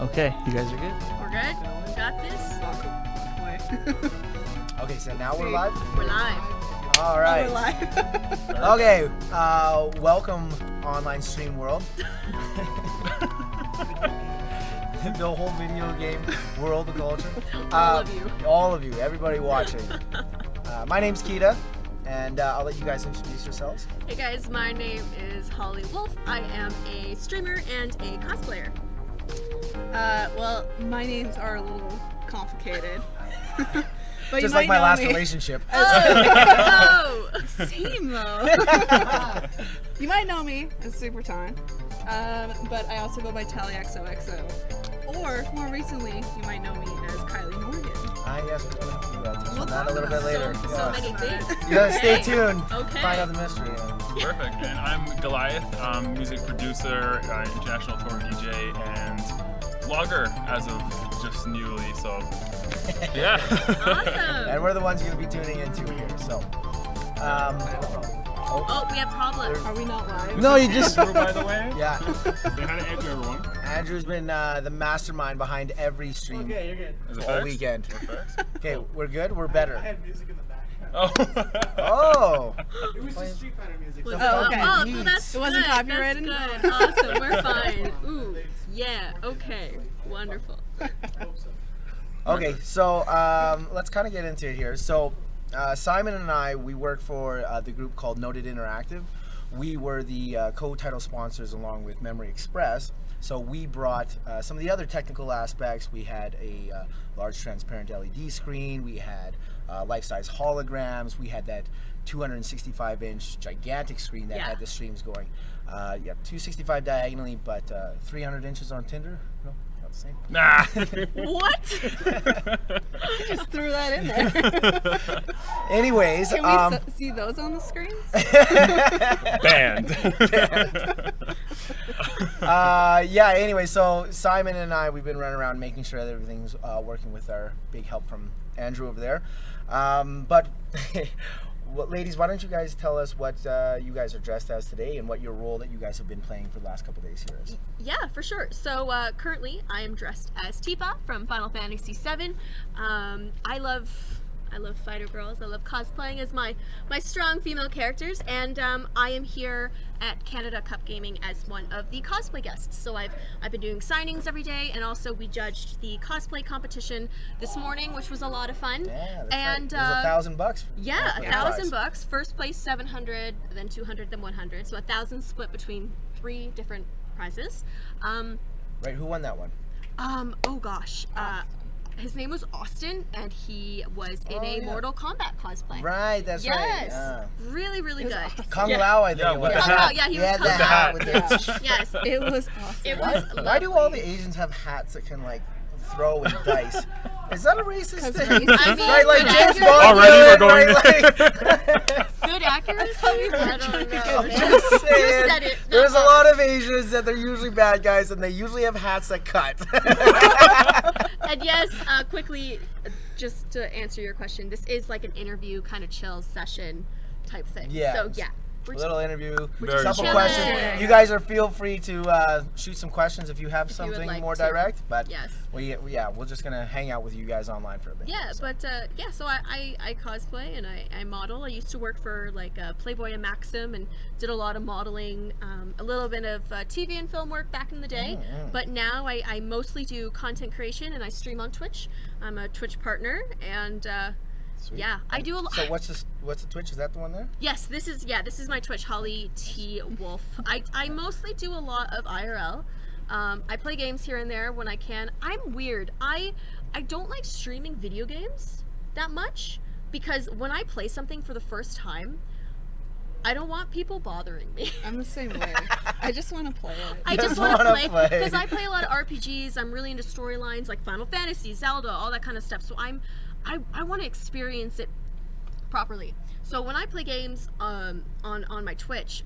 Okay, you guys are good? We're good? We got this? Okay, so now we're live? We're live. All right. We're live. Okay, welcome online stream world. The whole video game world of culture. All of you. All of you, everybody watching. My name's Keita, and I'll let you guys introduce yourselves. Hey guys, my name is Holly Wolf. I am a streamer and a cosplayer. Well, my names are a little complicated. But Just you like my might know last me. relationship. Oh! Same though. You might know me as Supertaunt, but I also go by TallyXOXO. Or more recently, you might know me as Kylie Morgan. Yes, we're going to touch on We'll that talk a little bit about later. So many things. You gotta stay Okay. tuned. Okay. Find out the mystery. Perfect. And I'm Goliath, music producer, international tour DJ, and vlogger as of just newly. So, yeah. Awesome. And we're the ones you're going to be tuning into here. So, Oh, we have problems. Are we not live? No, you just. Andrew, by the way. yeah. Say hi to Andrew, everyone. Andrew's been the mastermind behind every stream Okay, you're good. Is it all fixed? weekend. We're fixed? Okay, we're good? We're better. I had music in the background. Oh. Oh! It was just Street Fighter music. Was so- it- Oh, okay. well, Beats. that's It wasn't good. copyrighted? That's good. Awesome. We're fine. Ooh. Yeah. Okay. Wonderful. I hope so. Okay, so let's kind of get into it here. So Simon and I, we work for the group called Noted Interactive. We were the co-title sponsors along with Memory Express. So we brought some of the other technical aspects. We had a large transparent LED screen. We had life-size holograms. We had that 265-inch gigantic screen that Yeah. had the streams going. 265 diagonally, but 300 inches on Tinder. No, not the same. Nah. What? Just threw that in there. Anyways, Can we see those on the screens? Banned. Anyway, so Simon and I, we've been running around making sure that everything's working with our big help from Andrew over there. But well, ladies, why don't you guys tell us what you guys are dressed as today and what your role that you guys have been playing for the last couple of days here is? Yeah, for sure. So currently, I am dressed as Tifa from Final Fantasy VII. I love fighter girls. I love cosplaying as my strong female characters, and I am here at Canada Cup Gaming as one of the cosplay guests. So I've been doing signings every day, and also we judged the cosplay competition this morning, which was a lot of fun. Yeah, that's And right. It was $1,000. yeah, for the $1,000 prize. First place 700, then 200, then 100. So 1,000 split between 3 different prizes. Right, who won that one? Oh gosh. His name was Austin, and he was in a yeah. Mortal Kombat cosplay. Right, that's Yes, right. really, really It was good. awesome. Kung Yeah. Lao, I think Yeah, it with was. the Kung Lao, hat. yeah, he He was had Kung the Lao. hat with the... Yes, It was awesome. it Why, was. why do all lovely. the Asians have hats that can like throw and dice? Is that a racist 'Cause thing? racist. I mean, Right, like good James accuracy. Bond. Already we're did, going right, Good accuracy? I don't know. I'm just saying, said it, not there's a us. lot of Asians that they're usually bad guys, and they usually have hats that cut. And yes, quickly, just to answer your question, this is like an interview kind of chill session type thing. Yes. So yeah. A little interview, Very couple chill. questions. Chilling. You guys feel free to shoot some questions if you have If you would something like more to. direct. But Yes. we're just gonna hang out with you guys online for a bit. Yeah, so. but yeah, so I cosplay and I model. I used to work for like Playboy and Maxim and did a lot of modeling, a little bit of TV and film work back in the day. But now I mostly do content creation and I stream on Twitch. I'm a Twitch partner and Sweet. yeah, I do a lot. So what's the Twitch? Is that the one there? Yes, this is my Twitch, Holly T Wolf. I mostly do a lot of IRL. I play games here and there when I can. I'm weird. I don't like streaming video games that much because when I play something for the first time, I don't want people bothering me. I'm the same way. I just want to play it. I just Just want to wanna play play. because I play a lot of RPGs. I'm really into storylines like Final Fantasy, Zelda, all that kind of stuff. So I want to experience it properly. So when I play games on my Twitch,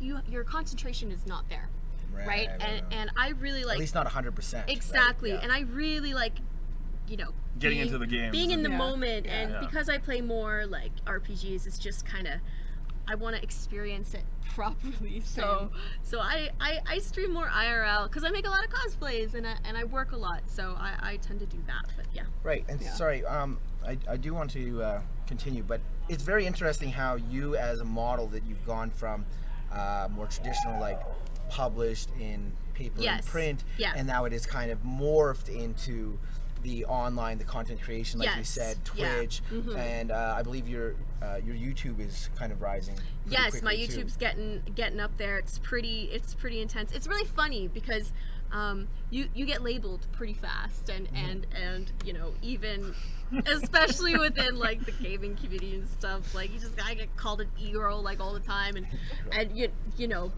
your concentration is not there, right? And I really like at least not 100%. exactly, Right? Yeah. and I really like, Getting being- into the games. being in the Yeah. moment, Yeah. and Yeah. because I play more like RPGs, it's just kind of I want to experience it properly. So I stream more IRL because I make a lot of cosplays and I work a lot. So I tend to do that. But yeah. Right, and Yeah. sorry, I do want to continue, but it's very interesting how you, as a model, that you've gone from more traditional, like published in paper and Yes. print, Yeah. and now it is kind of morphed into the online, the content creation, like you Yes. said, Yeah. Twitch, and I believe your YouTube is kind of rising. pretty Yes, my quickly, too. YouTube's getting up there. It's pretty intense. It's really funny because you get labeled pretty fast and you know, even especially within like the gaming community and stuff, like I get called an e-girl like all the time and you know,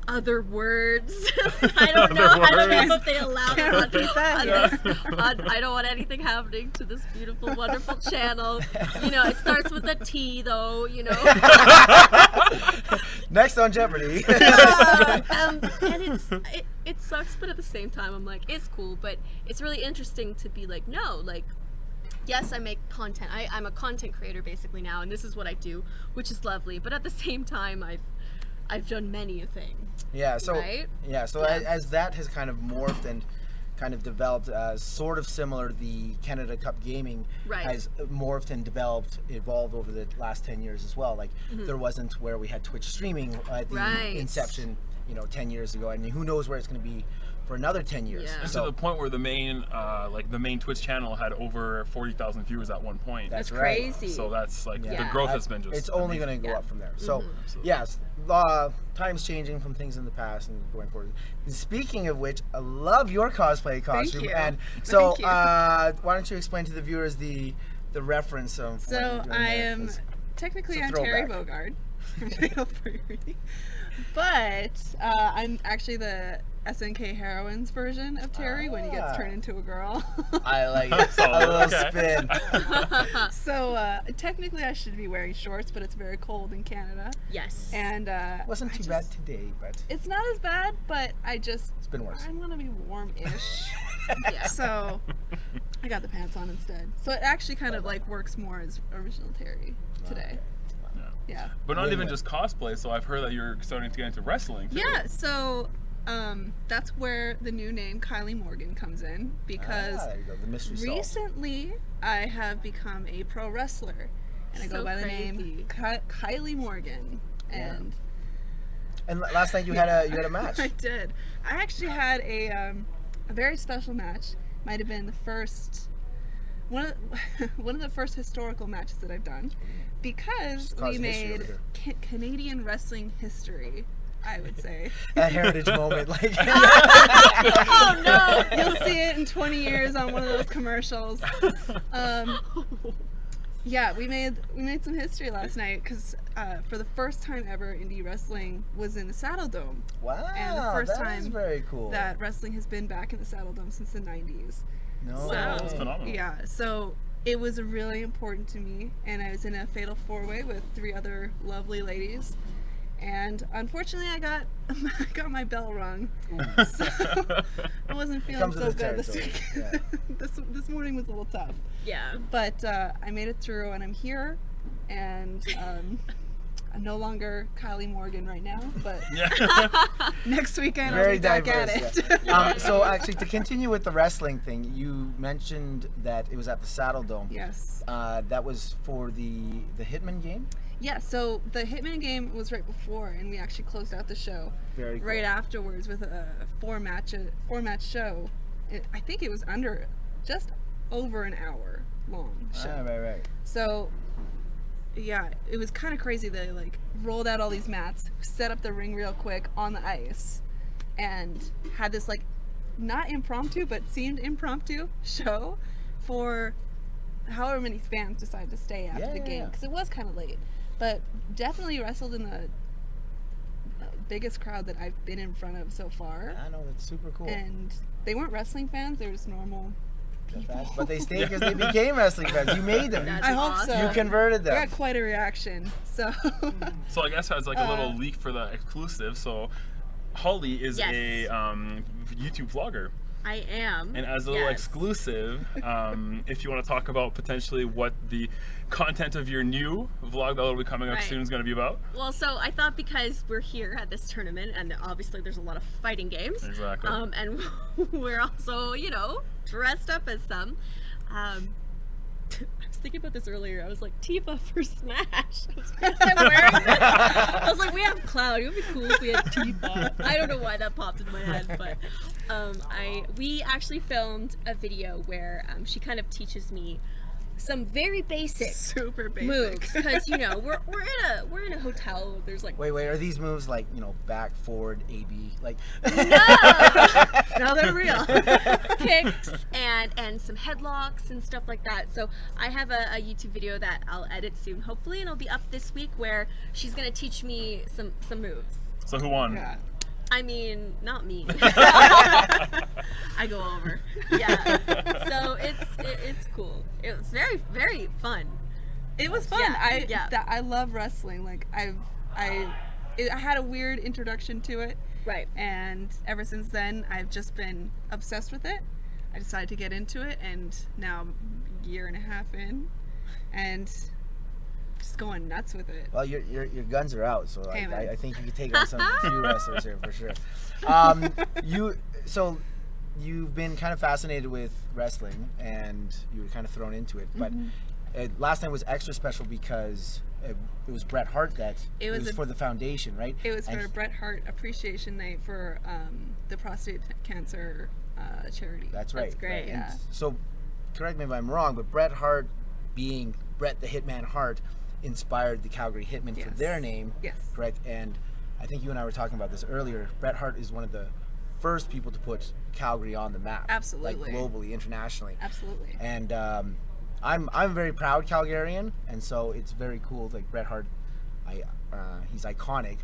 other words. I don't know if they allow them on this. I don't want anything happening to this beautiful, wonderful channel. You know, it starts with a T, though. You know. Next on Jeopardy. And it sucks, but at the same time, I'm like, it's cool, but it's really interesting to be like, no, like, yes, I make content. I'm a content creator basically now, and this is what I do, which is lovely. But at the same time, I've done many a thing. Yeah, so Right? As that has kind of morphed and kind of developed, sort of similar, the Canada Cup gaming Right. has morphed and evolved over the last 10 years as well. Like there wasn't where we had Twitch streaming at the Right. inception, 10 years ago, and who knows where it's going to be for another 10 years. Yeah. And So to the point where the main Twitch channel had over 40,000 viewers at one point. That's That's right. crazy. So that's like Yeah. the growth has been just. it's only amazing. going to go Yeah. up from there. So Absolutely. yes, times changing from things in the past and going forward. And speaking of which, I love your cosplay costume. you. And so Thank you. why don't you explain to the viewers the reference of what So you're doing I there, am 'cause technically it's a I'm Terry throwback. Bogard from Fatal Fury, but I'm actually the SNK Heroines version of Terry when he Ah. gets turned into a girl. I like it. So, A little okay. spin. So technically I should be wearing shorts, but it's very cold in Canada, Yes. and Wasn't I too just- bad today, but It's not as bad, but it's been worse. I want to be warm-ish. Yeah. So I got the pants on instead. So it actually kind of like works more as original Terry today. Yeah. Yeah. But not even Win-win. just cosplay. So I've heard that you're starting to get into wrestling too. Yeah, so that's where the new name Kylie Morgan comes in because there you go, the mystery solved. recently I have become a pro wrestler and I go So by the crazy. name Kylie Morgan. Yeah. And And last night you had a match. I did. I actually had a very special match. Might have been the first one of the first historical matches that I've done because we causing history made over Canadian wrestling history, I would say. A heritage moment, like Oh no. You'll see it in 20 years on one of those commercials. Yeah, we made some history last night because for the first time ever, indie wrestling was in the Saddle Dome. wow, And the first that is time very cool. That wrestling has been back in the Saddle Dome since the 90s. no So- way. That's phenomenal. Yeah, so it was really important to me, and I was in a fatal four-way with 3 other lovely ladies. And unfortunately, I got my bell rung, so I wasn't feeling comes so with the good this territory, week. this morning was a little tough, Yeah. but I made it through, and I'm here, and I'm no longer Kylie Morgan right now, but Yeah. next weekend I'll Very be back diverse. at it. Yeah. So actually, to continue with the wrestling thing, you mentioned that it was at the Saddle Dome. Yes. That was for the Hitman game. Yeah, so the Hitman game was right before, and we actually closed out the show Very cool. right afterwards with a four match show. I think it was just over an hour long show. Right. So yeah, it was kind of crazy. They like rolled out all these mats, set up the ring real quick on the ice, and had this like not impromptu but seemed impromptu show for however many fans decided to stay after Yeah, the yeah, game yeah. because it was kind of late. But definitely wrestled in the biggest crowd that I've been in front of so far. I know, that's super cool. And they weren't wrestling fans; they were just normal people. But they stayed because they became wrestling fans. You made them. That's I hope awesome. so. You converted I them. got quite a reaction. So So I guess as like a little leak for the exclusive. So Holly is Yes. a YouTube vlogger. I am. And as a little yes. exclusive, if you want to talk about potentially what the content of your new vlog that will be coming up Right. soon is going to be about. Well, so I thought because we're here at this tournament, and obviously there's a lot of fighting games. Exactly. And we're also, you know, dressed up as some. I was thinking about this earlier. I was like, Tifa for Smash. I'm wearing this. I was like, we have Cloud. It would be cool if we had Tifa. I don't know why that popped into my head, but we actually filmed a video where she kind of teaches me some very basic Super basic. moves, because you know we're in a hotel. There's like Wait, are these moves like, you know, back, forward, AB? Like no, they're real kicks and some headlocks and stuff like that. So I have a YouTube video that I'll edit soon, hopefully, and it'll be up this week, where she's gonna teach me some moves. So who won? Yeah. I mean, not me. I go over. Yeah. So it's cool. It was very, very fun. It was fun. Yeah. I love wrestling. Like I had a weird introduction to it, Right. and ever since then I've just been obsessed with it. I decided to get into it, and now I'm a year and a half in, and just going nuts with it. Well, your guns are out, so Hey, man. I think you can take on some few wrestlers here for sure. You've been kind of fascinated with wrestling, and you were kind of thrown into it. But last night was extra special because it was Bret Hart that It was for the foundation, right? It was And for Bret Hart Appreciation Night for the prostate cancer charity. That's right. That's great. right. And Yeah. so, correct me if I'm wrong, but Bret Hart, being Bret the Hitman Hart, inspired the Calgary Hitmen for Yes. their name. Yes. Correct. And I think you and I were talking about this earlier. Bret Hart is one of the first people to put Calgary on the map. Absolutely. Like globally, internationally. Absolutely. And I'm a very proud Calgarian, and so it's very cool. Like Bret Hart, he's iconic.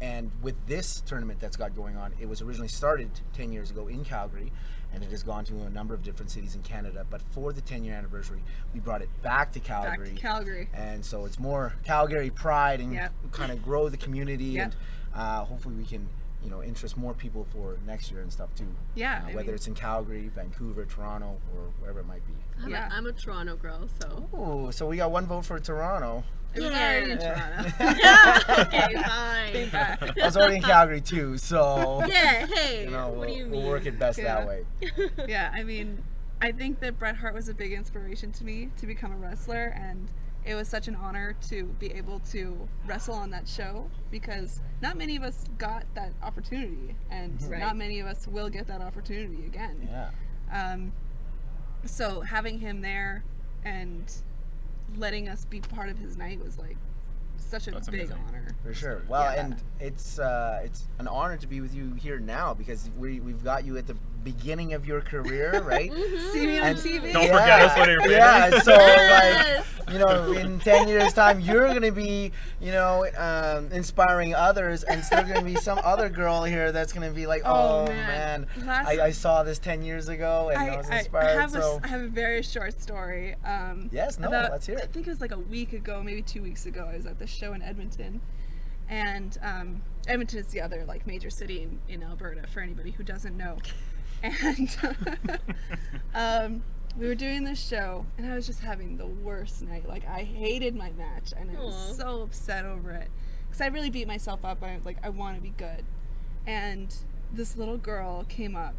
And with this tournament that's got going on, it was originally started 10 years ago in Calgary, and it has gone to a number of different cities in Canada. But for the 10-year anniversary, we brought it back to Calgary. Back to Calgary. And so it's more Calgary pride, and Yep. kind of grow the community, Yep. and hopefully we can, you know, interest more people for next year and stuff too. Yeah, I Whether mean- it's in Calgary, Vancouver, Toronto, or wherever it might be. Yeah. I'm a Toronto girl, so. Ooh, so we got one vote for Toronto. It was Yeah. already in Toronto. Yeah. Okay, fine. Back. I was already in Calgary too, so Yeah. Hey. you know, what do you mean? we'll work it best Yeah. that way. Yeah, I mean, I think that Bret Hart was a big inspiration to me to become a wrestler, and it was such an honor to be able to wrestle on that show, because not many of us got that opportunity, and Right. not many of us will get that opportunity again. Yeah. So having him there and letting us be part of his night was like such a That's big amazing. honor. For sure. Well, Yeah. and it's an honor to be with you here now, because we've got you at the beginning of your career, right? See me on And- TV. Don't forget us when you're Yeah, famous. so Yes. like, you know, in 10 years time, you're going to be, you know, inspiring others, and still going to be some other girl here that's going to be like, Oh, oh, man. man, Last- I saw this 10 years ago, and I was inspired, I have a very short story. Yes, no, about- let's hear it. I think it was like a week ago, maybe 2 weeks ago. I was at this show in Edmonton, and Edmonton is the other like major city in Alberta for anybody who doesn't know. And we were doing this show, and I was just having the worst night. Like, I hated my match, and I was Aw. so upset over it because I really beat myself up. I want to be good, and this little girl came up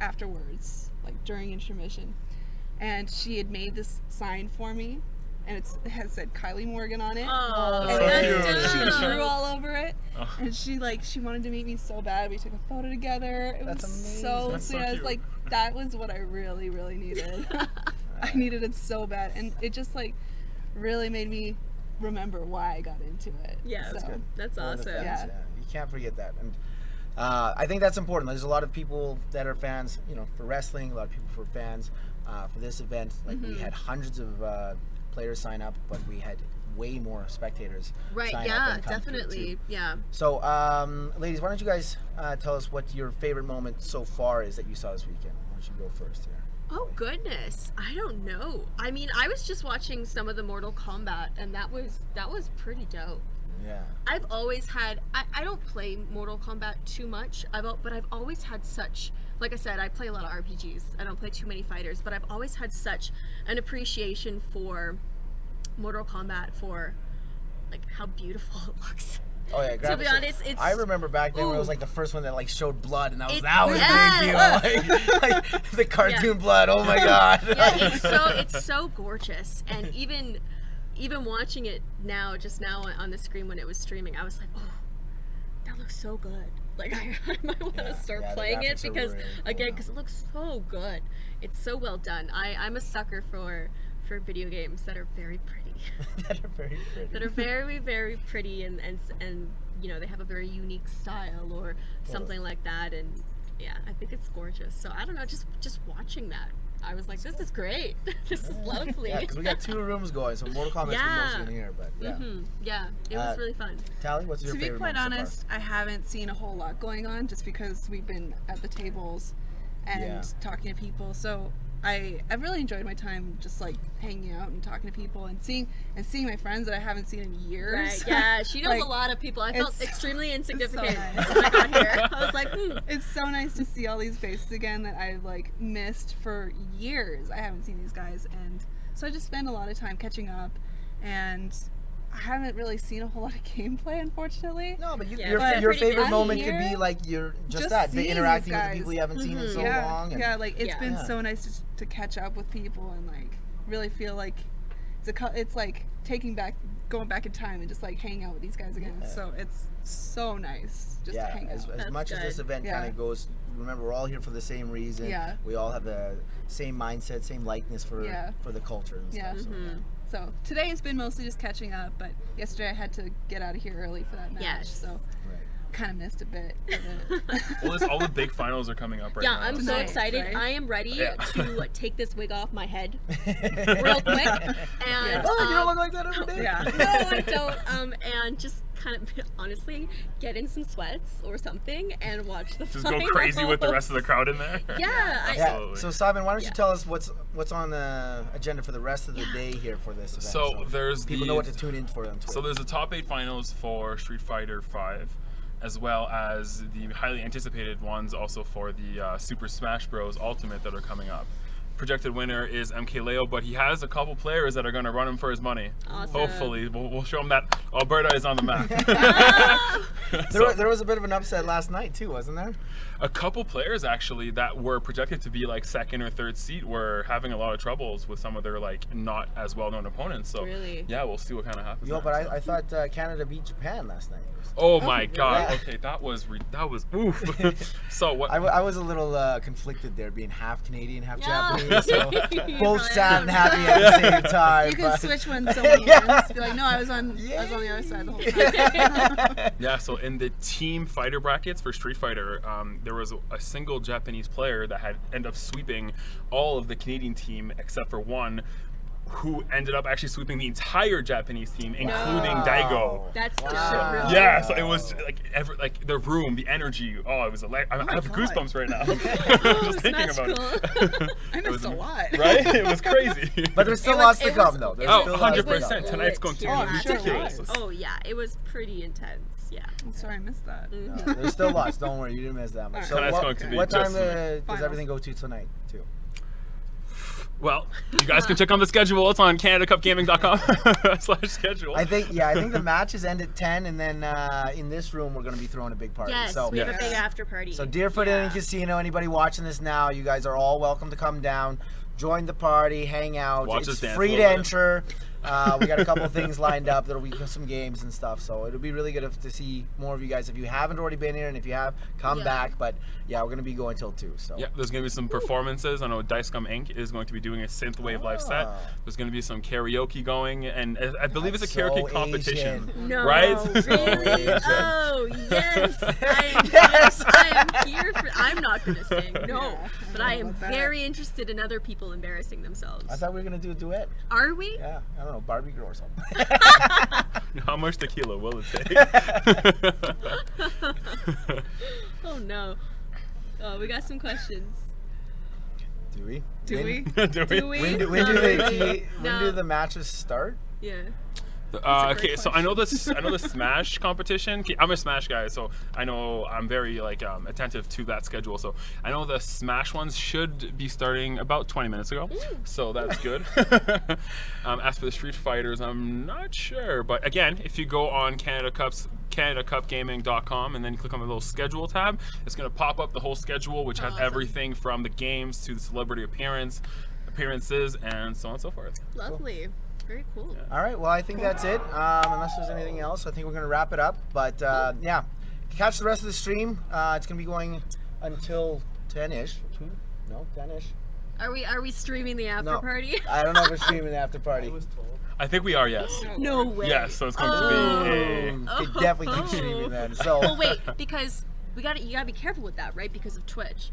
afterwards, like during intermission, and she had made this sign for me, and it had said Kylie Morgan on it. Oh, So that's cute. dope. She drew all over it, Oh. and she wanted to meet me so bad. We took a photo together. It That's was amazing. so That's so sweet. I was cute. like, that was what I really, really needed. I needed it so bad, and it just like really made me remember why I got into it. Yeah, That's So, good. That's For the awesome. fans, Yeah. You can't forget that. And I think that's important. There's a lot of people that are fans, you know, for wrestling, a lot of people for fans for this event. Like, we had hundreds of players sign up, but we had way more spectators Right. sign up Yeah. and come through, Definitely. too. Yeah. So, ladies, why don't you guys tell us what your favorite moment so far is that you saw this weekend? Why don't you go first here? Oh goodness, I don't know. I mean, I was just watching some of the Mortal Kombat, and that was pretty dope. Yeah. I've always had. I don't play Mortal Kombat too much. But I've always had such. Like I said, I play a lot of RPGs. I don't play too many fighters, but I've always had such an appreciation for Mortal Kombat, for like how beautiful it looks. Oh yeah, To be honest, it's. I remember back then when it was Ooh. like the first one that like showed blood, and that was Yes. a big deal. Like the cartoon blood. Oh my god. Yeah, it's so gorgeous, and even watching it now, just now on the screen when it was streaming, I was like, oh, that looks so good. Like I might want to start the playing it graphics are because really cool again, now. because it looks so good. It's so well done. I'm a sucker for video games that are very pretty. That are very pretty. That are very, very pretty and you know, they have a very unique style or something like that, and yeah, I think it's gorgeous. So I don't know, just watching that, I was like, this is great. This is lovely. Yeah, because we got 2 rooms going, so Mortal Kombat's been mostly in here, but yeah. Yeah, it was really fun. Tally, what's your To be favorite quite moment so honest, I haven't seen a whole lot going on just because we've been at the tables and Yeah. talking to people. So I've really enjoyed my time just like hanging out and talking to people and seeing my friends that I haven't seen in years. Right, yeah, she knows Like, a lot of people. I felt it's- extremely insignificant nice. when I got here. I was like, It's so nice to see all these faces again that I've like missed for years. I haven't seen these guys, and so I just spend a lot of time catching up, and I haven't really seen a whole lot of gameplay, unfortunately. far? No, but Yeah, your, but your pretty favorite good. moment Here, could be like you're just just the seeing interacting these with the guys. people you haven't seen in so yeah, long. And yeah, like it's Yeah. been Yeah. so nice to catch up with people and like really feel like it's like going back in time and just like hanging out with these guys again. Yeah. So it's so nice just to yeah, hang as out. That's much as this good. event kind Yeah. of goes, remember we're all here for the same reason. Yeah. We all have the same mindset, same likeness for Yeah. the culture and Yeah. stuff. So, So today has been mostly just catching up, but yesterday I had to get out of here early for that match, Yes. so right. kind of missed a bit of it. Well, all the big finals are coming up right yeah, now. I'm so Tonight, excited. right? I am ready Yeah. to take this wig off my head real quick. And Yeah. Oh, you don't look like that every day. Yeah. no, I don't. And just kind of honestly get in some sweats or something and watch the Just go crazy with the rest of the crowd in there. Yeah, Yeah. Absolutely. So Simon, why don't you Yeah. tell us what's on the agenda for the rest of the day here for this event? So there's people the- know what to tune in for on Twitter. So there's the top 8 finals for Street Fighter V, as well as the highly anticipated ones also for the Super Smash Bros. Ultimate that are coming up. Projected winner is MKLeo, but he has a couple players that are going to run him for his money. Awesome. Hopefully, we'll show him that Alberta is on the map. There was a bit of an upset last night too, wasn't there? A couple players actually that were projected to be like 2nd or 3rd seat were having a lot of troubles with some of their like not as well-known opponents. So Really? yeah, we'll see what kind of happens. Yo, there, but so. I thought Canada beat Japan last night. Oh my God! Yeah. Okay, that was oof. So what? I was a little conflicted there, being half Canadian, half Yeah. Japanese. So You both really sad and are. happy at the same time. You can but- switch when someone wins. Be like, no, I was on the other side the whole time. Yeah, so in the team fighter brackets for Street Fighter, there was a single Japanese player that had ended up sweeping all of the Canadian team except for one, who ended up actually sweeping the entire Japanese team, including Daigo. That's Wow. real. Yeah, so it was like the room, the energy. Oh, it was I have God. goosebumps right now. Just thinking Smash about it. I It missed was- a lot. Right? It was crazy. But there's still It was- lots to it come, was- though. it There's Oh, still lots to 100%. come. Tonight's going to be Oh, I'm sure it ridiculous. was. Oh yeah, it was pretty intense. Yeah. I'm sorry, I missed that. No, there's still lots. Don't worry, you didn't miss that much. So Tonight's what, going to be what time just does Finals. everything go to tonight, too? Well, you guys can check on the schedule. It's on CanadaCupGaming.com/schedule. I think the matches end at 10, and then in this room we're going to be throwing a big party. Yes, so, we have a Yes. big after party. so Deerfoot Inn and Casino, anybody watching this now, you guys are all welcome to come down, join the party, hang out. Watch us It's dance free a to little bit. enter. We got a couple of things lined up. There'll be some games and stuff, so it'll be really good to see more of you guys. If you haven't already been here, and if you have, come Yeah. back. But yeah, we're going to be going till 2. So Yeah, there's going to be some performances. I know Dicecum Inc. is going to be doing a synthwave live set. Ah. There's going to be some karaoke going, and I believe it's a That's karaoke so competition. Asian. No, Right? really? Asian. Oh, yes. Yes. I am here for. I'm not gonna sing, no, Yeah, but I I don't know am about that. very interested in other people embarrassing themselves. I thought we were going to do a duet. Are we? Yeah, I don't know, Barbie Girl or something. How much tequila will it take? Oh no. Oh, we got some questions. Do we? Do we? Do we? Do we? When do Not really. when No. do the matches start? Yeah. Okay, so I know this. I know the Smash competition. Okay, I'm a Smash guy, so I know I'm very attentive to that schedule. So I know the Smash ones should be starting about 20 minutes ago, so that's good. As for the Street Fighters, I'm not sure, but again, if you go on CanadaCupGaming.com and then you click on the little schedule tab, it's gonna pop up the whole schedule, which has Awesome. everything from the games to the celebrity appearances, and so on and so forth. Lovely. Very cool. All right, well, I think that's it. Unless there's anything else, I think we're going to wrap it up. But yeah, catch the rest of the stream. It's going to be going until 10-ish. No, 10-ish. Are we streaming the after No. party? I don't know if we're streaming the after party. I was told. I think we are, yes. No way. Yes, so it's going to be a... Could definitely keep streaming then. So Oh wait, because you gotta be careful with that, right? Because of Twitch.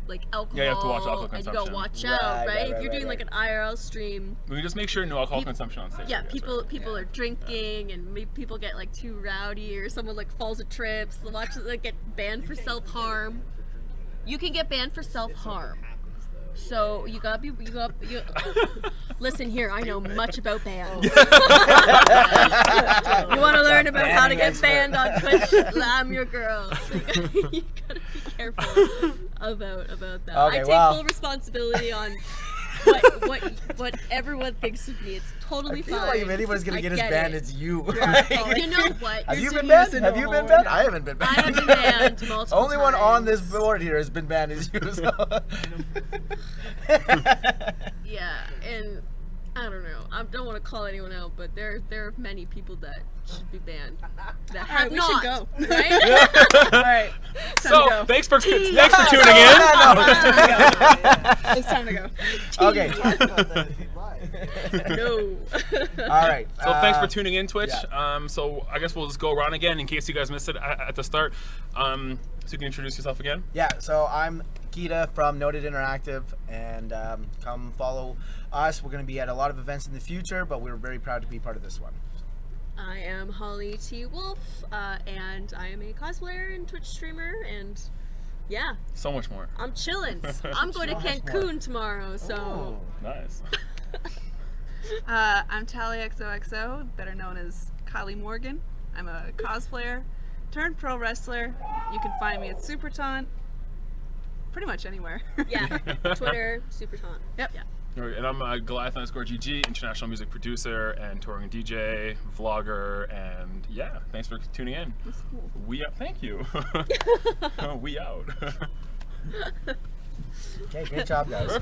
Like alcohol. Yeah, you have to watch alcohol and you consumption. gotta watch out, Right, right? right, If right, you're doing right, like an IRL stream, We can just make sure no alcohol Peop- consumption on stage. yeah, Yes, people are drinking and maybe people get like too rowdy or someone like falls a trip, so watch like get banned for self-harm. You can get banned for self-harm. So you gotta be listen here, I know much about bans. You want to learn about how to get banned on Twitch? I'm your girl. So you gotta be careful about that. Okay, I take well. full responsibility on what everyone thinks of me. It's totally I feel fine. like if anybody's going I to get us get banned, it. it's you. You know what? Have you You're been doing banned? Have you been banned? I haven't been banned. I have been banned multiple Only one on this times. board here has been banned is you. So. Yeah, and I don't know. I don't want to call anyone out, but there are many people that should be banned that have we not. should go. Right? All right. So, thanks for tuning in. It's time to go. Okay. No. All right. So thanks for tuning in, Twitch. yeah. So I guess we'll just go around again in case you guys missed it at the start. So you can introduce yourself again. Yeah, so I'm Kita from Noted Interactive, and come follow us. We're going to be at a lot of events in the future, but we're very proud to be part of this one. I am Holly T. Wolf, and I am a cosplayer and Twitch streamer, and yeah, So much more. I'm chilling. I'm going to Cancun tomorrow, so Nice. I'm Tally XOXO, better known as Kylie Morgan. I'm a cosplayer turned pro wrestler. You can find me at Supertaunt, pretty much anywhere. yeah, Twitter, Supertaunt. Yep. Yeah. All right, and I'm Goliath_GG, international music producer and touring DJ, vlogger, and yeah, thanks for tuning in. We out. Thank you. We out. Okay, great job, guys.